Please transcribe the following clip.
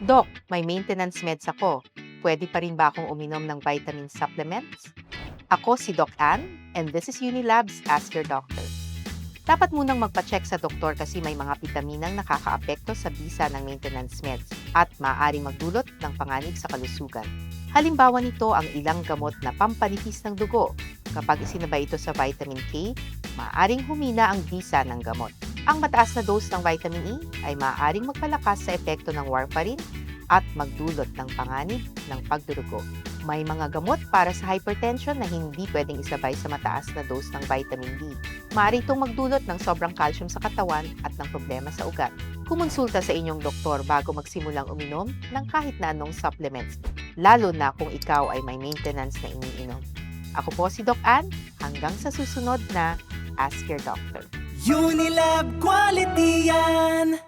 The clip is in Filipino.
Doc, may maintenance meds ako. Pwede pa rin ba akong uminom ng vitamin supplements? Ako si Doc Ann, and this is Unilabs Ask Your Doctor. Dapat munang magpa-check sa doktor kasi may mga bitaminang nakakaapekto sa bisa ng maintenance meds at maaaring magdulot ng panganib sa kalusugan. Halimbawa nito ang ilang gamot na pampanipis ng dugo. Kapag isinabay ito sa vitamin K, maaaring humina ang bisa ng gamot. Ang mataas na dose ng vitamin E ay maaaring magpalakas sa epekto ng warfarin at magdulot ng panganib ng pagdurugo. May mga gamot para sa hypertension na hindi pwedeng isabay sa mataas na dose ng vitamin D. Maaari itong magdulot ng sobrang calcium sa katawan at ng problema sa ugat. Kumonsulta sa inyong doktor bago magsimulang uminom ng kahit na anong supplements, lalo na kung ikaw ay may maintenance na iniinom. Ako po si Doc Ann, hanggang sa susunod na Ask Your Doctor. Unilab Quality yan!